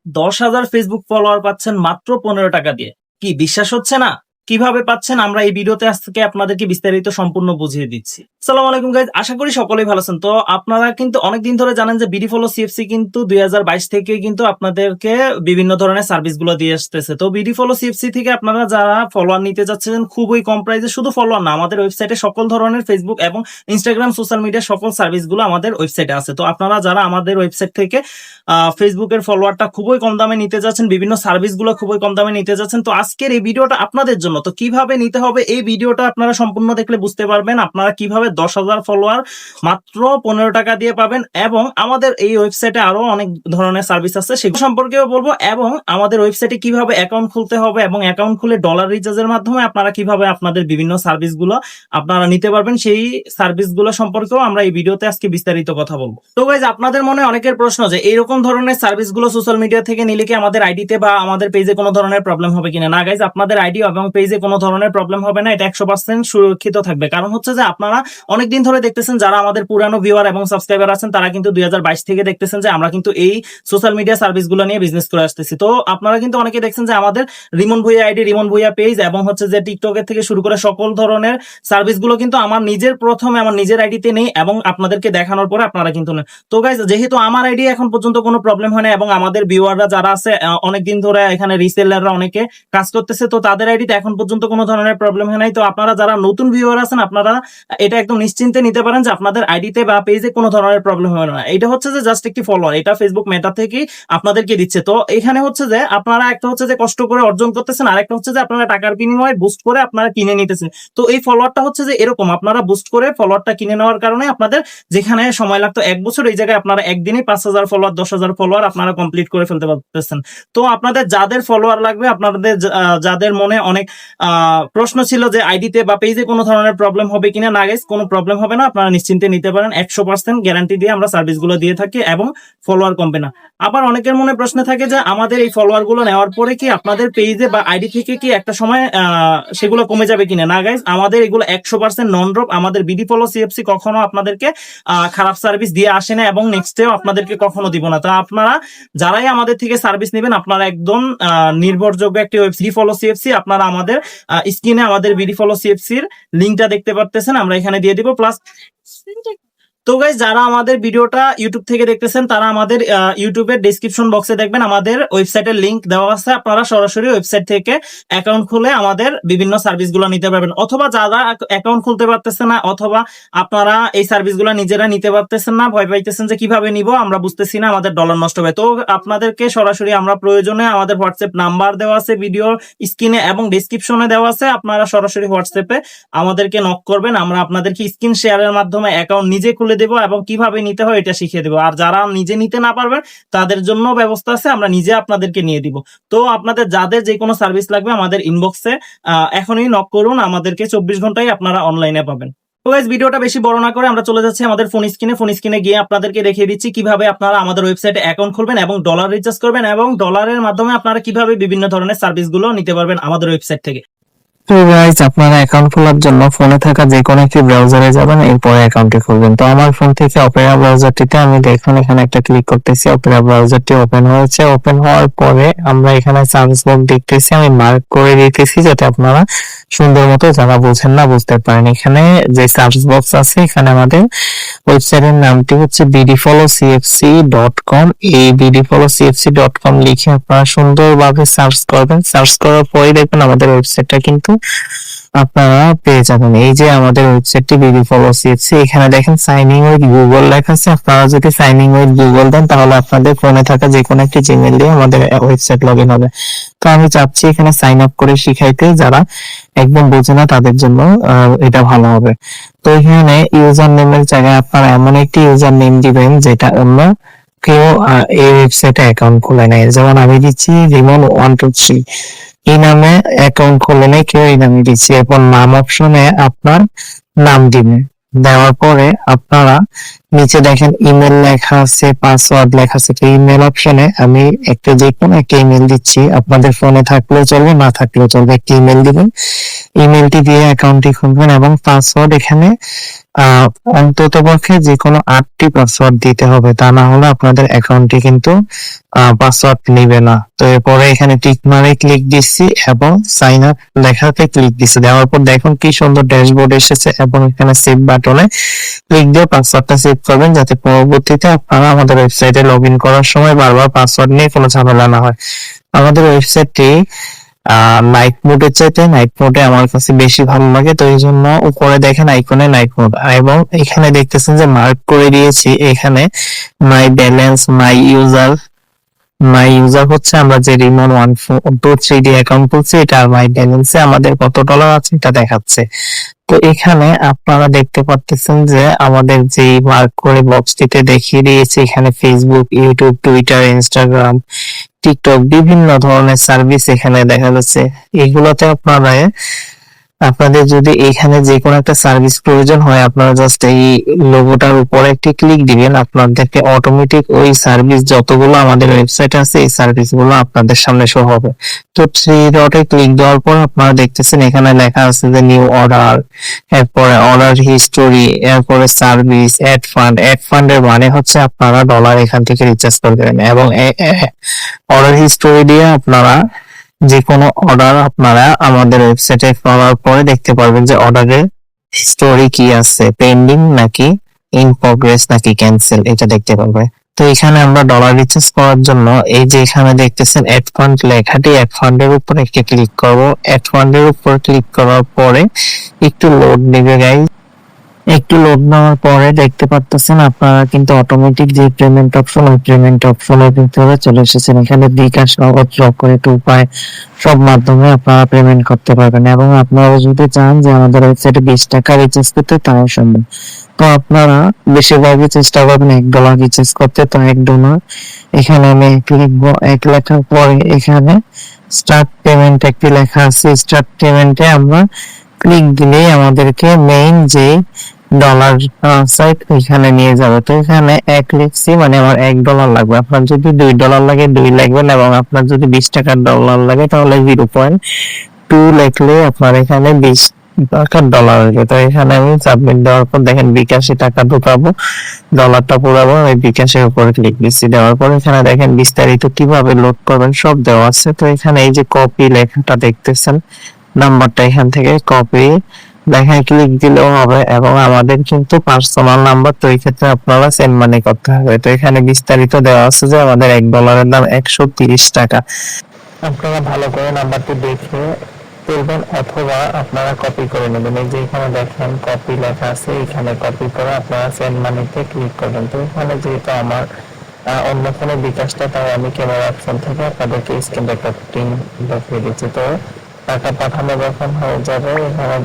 10,000 Facebook follower পাচ্ছেন মাত্র 15 টাকা দিয়ে। কি বিশ্বাস হচ্ছে না? কিভাবে পাচ্ছেন আমরা এই ভিডিওতে আজকে আপনাদেরকে বিস্তারিত সম্পূর্ণ বুঝিয়ে দিচ্ছি। আসসালামু আলাইকুম গাইজ, আশা করি সকলেই ভালো আছেন। তো আপনারা কিন্তু অনেকদিন ধরে জানেন যে বিডি ফলো সিএফসি কিন্তু 2022 থেকে কিন্তু আপনাদেরকে বিভিন্ন ধরনের সার্ভিস গুলো দিয়ে আসতেছে। তো বিডি ফলো সিএফসি থেকে আপনারা যারা ফলোয়ার নিতে যাচ্ছেন খুবই কম প্রাইসে, শুধু ফলোয়ার না, আমাদের ওয়েবসাইটে সকল ধরনের ফেসবুক এবং ইনস্টাগ্রাম সোশ্যাল মিডিয়া সকল সার্ভিস গুলো আমাদের ওয়েবসাইটে আছে। তো আপনারা যারা আমাদের ওয়েবসাইট থেকে ফেসবুকের ফলোয়ারটা খুবই কম দামে নিতে যাচ্ছেন, বিভিন্ন সার্ভিস গুলো খুবই কম দামে নিতে যাচ্ছেন, তো আজকের এই ভিডিওটা আপনাদের জন্য। তো কিভাবে নিতে হবে এই ভিডিওটা আপনারা সম্পূর্ণ দেখলে বুঝতে পারবেন আপনারা কিভাবে 10,000 ফলোয়ার মাত্র 15 টাকা দিয়ে পাবেন, এবং আমাদের এই ওয়েবসাইটে আরো অনেক ধরনের সার্ভিস আছে সেগুলো সম্পর্কেও বলবো, এবং আমাদের ওয়েবসাইটে কিভাবে অ্যাকাউন্ট খুলতে হবে এবং অ্যাকাউন্ট খুলে ডলার রিচার্জের মাধ্যমে আপনারা কিভাবে আপনাদের বিভিন্ন সার্ভিসগুলো আপনারা নিতে পারবেন সেই সার্ভিসগুলো সম্পর্কেও আমরা এই ভিডিওতে আজকে বিস্তারিত কথা বলবো। তো গাইজ, আপনাদের মনে অনেকের প্রশ্ন যে এইরকম ধরনের সার্ভিসগুলো সোশ্যাল মিডিয়া থেকে নিলে কি আমাদের আইডিতে বা আমাদের পেজে কোনো ধরনের প্রবলেম হবে কিনা। না গাইজ, আপনাদের আইডি এবং পেজে কোনো ধরনের প্রবলেম হবে না, এটা 100% সুরক্ষিত থাকবে। কারণ হচ্ছে যে আপনারা অনেকদিন ধরে দেখতেছেন, যারা আমাদের পুরানো ভিউয়ার এবং সাবস্ক্রাইবার আছেন তারা কিন্তু 2022 থেকে দেখতেছেন যে আমরা কিন্তু এই সোশ্যাল মিডিয়া সার্ভিসগুলো নিয়ে বিজনেস করে আসতেছি। তো আপনারা কিন্তু অনেকে দেখছেন যে আমাদের রিমন ভুইয়া আইডি, রিমন ভুইয়া পেজ এবং হচ্ছে যে টিকটকের থেকে শুরু করে সকল ধরনের সার্ভিসগুলো কিন্তু আমার নিজের আইডিতে নেই, এবং আপনাদেরকে দেখানোর পরে আপনারা কিন্তু নেন। তো গাইজ, যেহেতু আমার আইডি এখন পর্যন্ত কোনো প্রবলেম হয় না, এবং আমাদের ভিউয়াররা যারা আছে অনেকদিন ধরে এখানে রিসেলাররা অনেকে কাজ করতেছে, তো তাদের আইডিতে এখন পর্যন্ত কোনো ধরনের প্রবলেম হয় নাই। তো আপনারা যারা নতুন ভিউয়ার আছেন আপনারা এটা একদম নিশ্চিন্তে নিতে পারেন যে আপনাদের আইডিতে বা পেজে কোনো ধরনের প্রবলেম হবে না। এটা হচ্ছে যে জাস্ট একটি ফলোয়ার, এটা ফেসবুক মেটা থেকেই আপনাদেরকে দিচ্ছে। তো এখানে হচ্ছে যে আপনারা একটা হচ্ছে যে কষ্ট করে অর্জন করতেছেন, আর একটা হচ্ছে যে আপনারা টাকার বিনিময়ে বুস্ট করে আপনারা কিনে নিতেছেন। তো এই ফলোয়ারটা হচ্ছে যে এরকম, আপনারা বুস্ট করে ফলোয়ারটা কিনে নেওয়ার কারণে আপনাদের যেখানে সময় লাগতো 1 বছর, এই জায়গায় আপনারা একদিনে 5,000 ফলোয়ার 10,000 ফলোয়ার আপনারা কমপ্লিট করে ফেলতে পারতেছেন। তো আপনাদের যাদের ফলোয়ার লাগবে, আপনাদের যাদের মনে অনেক প্রশ্ন ছিল যে আইডিতে বা পেজে কোনো ধরনের প্রবলেম হবে কিনা, না গাইস, কোনো প্রবলেম হবে না, আপনারা নিশ্চিন্তে নিতে পারেন। 100% গ্যারান্টি দিয়ে আমরা সার্ভিসগুলো দিয়ে থাকি এবং ফলোয়ার কমবে না। আবার অনেকের মনে প্রশ্ন থাকে যে আমাদের এই ফলোয়ার গুলো নেওয়ার পরে কি আপনাদের পেজে বা আইডি থেকে কি একটা সময় সেগুলো কমে যাবে কিনা। না গাইস, আমাদের এগুলো 100% নন ড্রপ। আমাদের বিডি ফলো সিএফসি কখনো আপনাদেরকে খারাপ সার্ভিস দিয়ে আসে না, এবং নেক্সটেও আপনাদেরকে কখনো দিব না। তো আপনারা যারাই আমাদের থেকে সার্ভিস নেবেন, আপনারা একদম নির্ভরযোগ্য একটি ওয়েবসাইট ফলো সিএফসি, আপনারা আমাদের স্ক্রিনে আমাদের বিডি ফলো সিএফসির লিঙ্কটা দেখতে পারতেছেন, আমরা এখানে দিয়ে দিব। প্লাস তো গাইস, যারা আমাদের ভিডিওটা ইউটিউব থেকে দেখতেছেন তারা আমাদের ইউটিউবের ডেসক্রিপশন বক্সে দেখবেন আমাদের ওয়েবসাইটের লিংক দেওয়া আছে, আপনারা সরাসরি ওয়েবসাইট থেকে অ্যাকাউন্ট খুলে আমাদের বিভিন্ন সার্ভিসগুলো নিতে পারবেন। অথবা যারা অ্যাকাউন্ট খুলতে পারতেছেন না, অথবা আপনারা এই সার্ভিসগুলো নিজেরা নিতে পারতেছেন না, ভয় পাইতেছেন যে কিভাবে নিব, আমরা বুঝতেছি না, আমাদের ডলার নষ্ট হবে, তো আপনাদেরকে সরাসরি আমরা প্রয়োজনে আমাদের হোয়াটসঅ্যাপ নাম্বার দেওয়া আছে ভিডিওর স্ক্রিনে এবং ডেসক্রিপশনে দেওয়া আছে, আপনারা সরাসরি হোয়াটসঅ্যাপে আমাদেরকে নক করবেন, আমরা আপনাদেরকে স্ক্রিন শেয়ারের মাধ্যমে অ্যাকাউন্ট নিজে খুলে দেব এবং কিভাবে নিতে হয় এটা শিখিয়ে দেবো। আর যারা নিজে নিতে না পারবেন তাদের জন্য ব্যবস্থা আছে, আমরা নিজে আপনাদেরকে নিয়ে দিব। তো আপনাদের যাদের যে কোনো সার্ভিস লাগবে আমাদের ইনবক্সে এখনই নক করুন, আমাদেরকে 24 ঘন্টায় আপনারা অনলাইনে পাবেন। তো গাইস, ভিডিওটা বেশি বড় না করে আমরা চলে যাচ্ছি আমাদের ফোন স্ক্রিনে গিয়ে আপনাদেরকে দেখিয়ে দিচ্ছি কিভাবে আপনারা আমাদের ওয়েবসাইটে অ্যাকাউন্ট খুলবেন এবং ডলার রিচার্জ করবেন, এবং ডলারের মাধ্যমে আপনারা কিভাবে বিভিন্ন ধরনের সার্ভিসগুলো নিতে পারবেন আমাদের ওয়েবসাইট থেকে। তো গাইস, আপনারা অ্যাকাউন্ট খোলার জন্য ফোনে থাকা যে কোনো একটি ব্রাউজারে যাবেন, এরপরে অ্যাকাউন্টটি খুলবেন। তো আমার ফোন থেকে অপেরা ব্রাউজারটিতে আমি দেখুন এখানে একটা ক্লিক করতেছি, অপেরা ব্রাউজারটি ওপেন হয়েছে। ওপেন হওয়ার পরে আমরা এখানে সার্ভিস বক্স দেখতেছি, আমি মার্ক করে দিতেছি যাতে আপনারা সুন্দর মতো যারা বোঝেন না বুঝতে পারেন। এখানে যে সার্ভিস বক্স আছে, এখানে আমাদের ওয়েবসাইটের নামটি হচ্ছে bdfollowcfc.com। এই bdfollowcfc.com লিখে আপনারা সুন্দরভাবে সার্চ করবেন। সার্চ করার পরে দেখবেন আমাদের ওয়েবসাইটটা কিন্তু আপনারা পেয়ে যাবেন। এই যে আমাদের ওয়েবসাইটটি বিডি ফলো সিএফসি, এখানে দেখেন সাইনিং উইথ গুগল লেখা আছে। আপনারা যদি সাইনিং উইথ গুগল দেন তাহলে আপনাদের ফোনে থাকা যে কোনো একটি জিমেইল দিয়ে আমাদের ওয়েবসাইট লগ ইন হবে। তো আমি চাচ্ছি এখানে সাইন আপ করে শিখাইতে, যারা একদম বোঝে না তাদের জন্য এটা ভালো হবে। তো এখানে ইউজার নেমের জায়গায় আপনারা এমন একটি ইউজার নেম দিবেন যেটা অন্য কেউ এই ওয়েবসাইটে অ্যাকাউন্ট খুলে নেয়। যেমন আমি দিচ্ছি রিমন123, এই নামে অ্যাকাউন্ট খুলে নেয় কেউ, এই নামে দিচ্ছি। এরপর নাম অপশনে আপনার নাম দিবেন, দেওয়ার পরে আপনারা নিচে দেখেন ইমেল লেখা আছে, পাসওয়ার্ড লেখা আছে। তো ইমেল অপশনে আমি একটা যে কোনো একটা ইমেল দিচ্ছি, আপনাদের ফোনে থাকলেও চলবে না থাকলেও চলবে, একটা ইমেল দিবেন। ইমেলটি দিয়ে অ্যাকাউন্টটি খুলবেন এবং পাসওয়ার্ড এখানে অন্তত পক্ষে যে কোনো 8টি পাসওয়ার্ড দিতে হবে, তা না হলে আপনাদের অ্যাকাউন্টটি কিন্তু পাসওয়ার্ড নিবে না। তো এরপরে এখানে টিক মারে ক্লিক দিচ্ছি এবং সাইন আপ লেখাতে ক্লিক দিচ্ছি। দেওয়ার পর দেখুন কি সুন্দর ড্যাশবোর্ড এসেছে এবং এখানে সেভ বাটনে ক্লিক দিয়ে পাসওয়ার্ডটা সেভ করবেন, যাতে পরবর্তীতে আপনারা আমাদের ওয়েবসাইটে লগ ইন করার সময় বারবার পাসওয়ার্ড নিয়ে কোনো ঝামেলা না হয়। আমাদের ওয়েবসাইটটি নাইট মোডের চাইতে নাইট মোডে আমার কাছে বেশি ভালো লাগে, তো এই জন্য উপরে দেখেন আইকনে নাইট মোড, এবং এখানে দেখতেছেন যে মার্ক করে দিয়েছি এখানে মাই ব্যালেন্স, মাই ইউজার হচ্ছে আমরা যে রিমন 1 2 3 অ্যাকাউন্ট খুলছি, এটা মাই ব্যালেন্সে আমাদের কত ডলার আছে এটা দেখাচ্ছে। তো এখানে আপনারা দেখতে পাচ্ছেন যে আমাদের যে মার্ক করে বক্সটিতে দেখিয়ে দিয়েছে এখানে Facebook, YouTube, Twitter, Instagram, TikTok বিভিন্ন ধরনের সার্ভিস এখানে দেখা যাচ্ছে। এগুলোতে আপনাদের যদি এখানে যে কোনো একটা সার্ভিস প্রয়োজন হয়, আপনারা জাস্ট এই লোগোটার উপরে একটি ক্লিক দিবেন, আপনাদেরকে অটোমেটিক ওই সার্ভিস যতগুলো আমাদের ওয়েবসাইটে আছে এই সার্ভিসগুলো আপনাদের সামনে শো হবে। তো থ্রি ডটে ক্লিক দেওয়ার পর আপনারা দেখতেছেন এখানে লেখা আছে যে নিউ অর্ডার, এরপরে অর্ডার হিস্টোরি, এরপরে সার্ভিস, অ্যাড ফান্ডের মানে হচ্ছে আপনারা ডলার এখান থেকে রিচার্জ করে দেবেন, এবং অর্ডার হিস্টোরি দিয়ে আপনারা যে কোনো অর্ডার আপনারা আমাদের ওয়েবসাইটে করার পরে দেখতে পারবেন যে অর্ডারের স্টোরি কি আছে, পেন্ডিং নাকি ইন প্রোগ্রেস নাকি ক্যান্সেল, এটা দেখতে পারবে। তো এখানে আমরা ডলার রিচার্জ করার জন্য এই যে এখানে দেখতেছেন অ্যাড ফান্ড লেখাটি, অ্যাড ফান্ডের উপর একটি ক্লিক করব। অ্যাড ফান্ডের উপর ক্লিক করার পরে একটু লোড নেবে গাইস। একটু লোড নেওয়ার পরে দেখতে পাচ্ছেন আপনারা কিন্তু অটোমেটিক যে পেমেন্ট অপশন, ওই পেমেন্ট অপশনের ভিতরে চলে এসেছেন। এখানে বিকাশ, নগদ, চক্রটি উপায় সব মাধ্যমে আপনারা পেমেন্ট করতে পারবেন, এবং আপনারা যদি চান যে আমাদের ওয়েবসাইটে 20 টাকা রিচার্জ করতে, তাও সম্ভব। তো আপনারা বেশিরভাগই চেষ্টা করবেন $1 রিচার্জ করতে। তো $1 এখানে আমি লিখবো, 1 লেখার পরে এখানে স্টার্ট পেমেন্ট একটি লেখা আছে, স্টার্ট পেমেন্টে আমরা ক্লিক দিলেই আমাদেরকে মেইন যে ডলার সাইট ওইখানে নিয়ে যাবে। তো এখানে 1 লিখছি মানে আমার $1 লাগবে। আপনার যদি $2 লাগে 2 লিখবেন, এবং আপনার যদি 20 টাকার ডলার লাগে তাহলে 0.2 লিখলে আপনার এখানে 20 টাকার ডলার আসবে। তো এখানে আমি সাবমিট দেওয়ার পর দেখেন বিকাশে টাকা ঢোকাবো, ডলারটা পুরাবো, এই বিকাশের উপরে ক্লিক দিচ্ছি। দেওয়ার পর এখানে দেখেন বিস্তারিত কিভাবে লোড করবেন সব দেওয়া আছে। তো এখানে এই যে কপি লেখাটা দেখতেছেন, নাম্বারটা এখান থেকে কপি লেখায় ক্লিক দিলেও হবে, এবং আমাদের কিন্তু পার্সোনাল নাম্বার, তো এই ক্ষেত্রে আপনারা সেন্ড মানি করতে হবে। তো এখানে বিস্তারিত দেওয়া আছে যে আমাদের $1 দাম 130 টাকা। আপনারা ভালো করে নাম্বারটি দেখে তুলবেন, অথবা আপনারা কপি করে নেবেন। এই যে এখানে দেখেন কপি লেখা আছে, এখানে কপি করে আপনারা সেন্ড মানিতে ক্লিক করবেন। তো এখানে যেহেতু আমার অন্য কোনো বিকাশটা, তাই আমি ক্যামেরা অপশন থেকে আপনাদেরকে স্ক্রিন রেকর্ডিং দেখিয়ে দিচ্ছি। তো টাকা পাঠানো যখন হয়ে যাবে, এখানে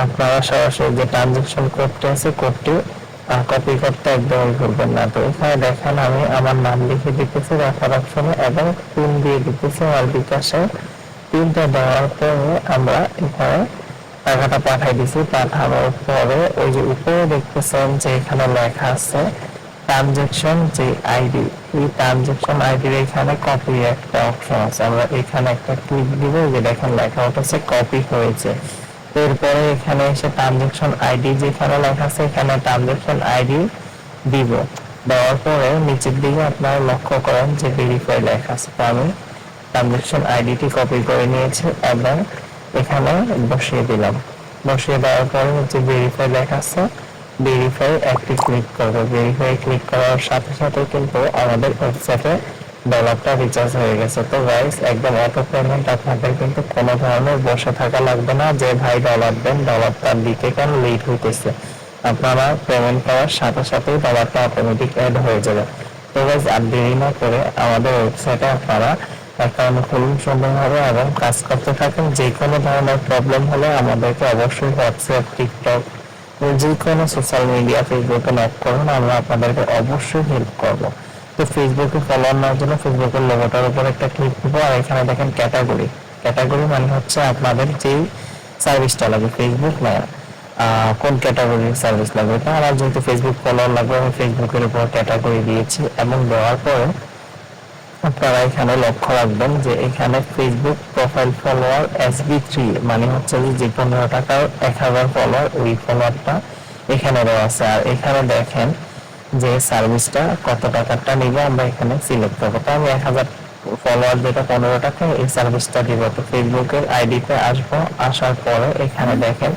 আপনারা সরাসরি যে ট্রানজাকশন কোডটি আছে, কোডটি কপি করতে একদমই ভুলবেন না। তো এখানে দেখেন আমি আমার নাম লিখে দিতেছি রেফার অপশনে, এবং পিন দিয়ে দিতেছি আমার বিকাশে। পিনটা দেওয়ার পরে আমরা এখানে টাকাটা পাঠাই দিছি। পাঠানোর পরে ওই যে উপরে দেখতেছেন যে এখানে লেখা আছে ট্রানজাকশন যে আইডি, এই ট্রানজাকশন আইডির এখানে কপি একটা অপশন আছে, আমরা এখানে একটা ক্লিক দিব। যে দেখেন লেখা হচ্ছে কপি হয়েছে। এরপরে এখানে এসে ট্রানজাকশন আইডি যেখানে লেখা আছে এখানে ট্রানজাকশন আইডি দিব। দেওয়ার পরে নিচের দিকে আপনারা লক্ষ্য করেন যে ভেরিফাই লেখা আছে। তো আমি ট্রানজাকশন আইডিটি কপি করে নিয়েছি এবং এখানে বসিয়ে দিলাম। বসিয়ে দেওয়ার পরে হচ্ছে ভেরিফাই লেখা আছে, ভেরিফাই একটি ক্লিক করবে। ভেরিফাই ক্লিক করার সাথে সাথে কিন্তু আমাদের ওয়েবসাইটে ডলারটা রিচার্জ হয়ে গেছে। তো গাইস একদম অটো পেমেন্ট, আপনাদের কিন্তু কোনো ধরনের বসে থাকা লাগবে না যে ভাই ডলার দেন, ডলারটা দিতে কেন লেট হইতেছে। আপনারা পেমেন্ট করার সাথে সাথেই ডলারটা অটোমেটিক অ্যাড হয়ে যাবে। তো গাইস আর দেরি না করে আমাদের ওয়েবসাইটে আপনারা অ্যাকাউন্ট খুলুন সুন্দরভাবে এবং কাজ করতে থাকেন। যে কোনো ধরনের প্রবলেম হলে আমাদেরকে অবশ্যই হোয়াটসঅ্যাপ, টিকটক, যে কোনো সোশ্যাল মিডিয়া, ফেসবুকে নক করুন, আমরা আপনাদেরকে অবশ্যই হেল্প করব। তো ফেসবুকে ফলোয়ার নেওয়ার জন্য ফেসবুকের লোগোটার উপর একটা ক্লিক করবো, আর এখানে দেখেন ক্যাটাগরি। ক্যাটাগরি মানে হচ্ছে আপনাদের যেই সার্ভিসটা লাগবে, ফেসবুক না কোন ক্যাটাগরির সার্ভিস লাগবে। তা আমার যেহেতু ফেসবুক ফলোয়ার লাগবে, আমি ফেসবুকের উপর ক্যাটাগরি দিয়েছি, এবং দেওয়ার পরে আপনারা এখানে লক্ষ্য রাখবেন যে এখানে ফেসবুক প্রোফাইল ফলোয়ার SB3 মানে হচ্ছে যে 15 টাকার 1000 ফলোয়ার, ওই ফলোয়ারটা এখানে দেওয়া আছে। আর এখানে দেখেন যে সার্ভিসটা কত টাকারটা নিবে আমরা এখানে সিলেক্ট করবো। তো আমি 1000 ফলোয়ার যেটা 15 টাকা, এই সার্ভিসটা দিব। তো ফেসবুকের আইডিতে আসবো, আসার পরে এখানে দেখেন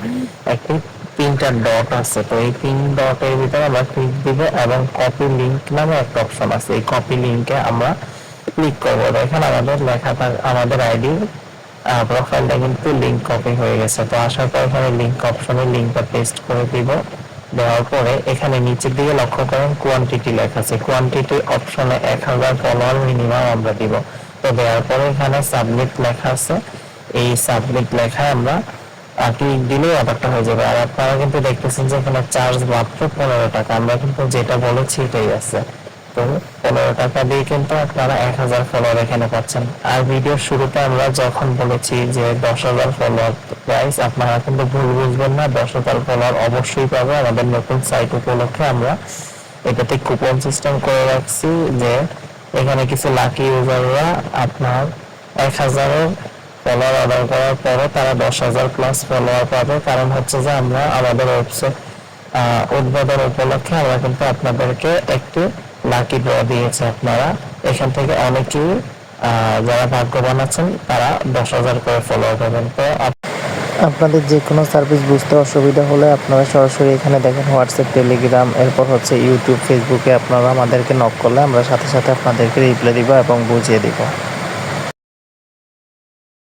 একটি তিনটা ডট আছে। তো এই তিন ডটের ভিতরে আমরা ক্লিক দিব এবং কপি লিংক নামে একটা অপশন আছে, এই কপি লিংকে আমরা ক্লিক করবো। দেখেন আমাদের লেখাটা, আমাদের আইডি প্রোফাইলটা কিন্তু লিংক কপি হয়ে গেছে। তো আসার পর এখানে লিংক অপশনে লিংকটা পেস্ট করে দিব। দেওয়ার পরে এখানে নিচের দিকে লক্ষ্য করেন কোয়ান্টিটি লেখা আছে, কোয়ান্টিটি অপশনে 1000 ফলোয়ার মিনিমাম আমরা দিব। তো দেওয়ার পরে এখানে সাবমিট লেখা আছে, এই সাবমিট লেখায় আমরা ক্লিক দিলেই অর্ডারটা হয়ে যাবে। আর আপনারা কিন্তু দেখতেছেন যে এখানে চার্জ মাত্র 15 টাকা, আমরা কিন্তু যেটা বলেছি এটাই আছে। তো 15 টাকা দিয়ে কিন্তু আপনারা 1000 ফলোয়ার এখানে পাচ্ছেন। আর ভিডিওর শুরুতে আমরা যখন বলেছি যে 10,000 ফলোয়ার প্রাইস, আপনারা কিন্তু ভুল বুঝবেন না, 10,000 ফলোয়ার অবশ্যই পাবে। আমাদের নতুন সাইট উপলক্ষে আমরা এটাতে কুপন সিস্টেম করে রাখছি যে এখানে কিছু লাকি ইউজাররা আপনার 1000 ফলোয়ার অর্ডার করার পরে তারা 10,000 প্লাস ফলোয়ার পাবে। কারণ হচ্ছে যে আমরা আমাদের ওয়েবসাইট উদ্বোধন উপলক্ষে আমরা কিন্তু আপনাদেরকে একটি লাকি ড্র দিয়েছে। আপনারা এখান থেকে অনেকেই যারা ভাগ্যবান আছেন তারা 10,000 করে ফলোয়ার পাবেন। তো আপনাদের যে কোনো সার্ভিস বুঝতে অসুবিধা হলে আপনারা সরাসরি এখানে দেখেন হোয়াটসঅ্যাপ, টেলিগ্রাম, এরপর হচ্ছে ইউটিউব, ফেসবুকে আপনারা আমাদেরকে নক করলে আমরা সাথে সাথে আপনাদেরকে রিপ্লাই দিব এবং বুঝিয়ে দিব।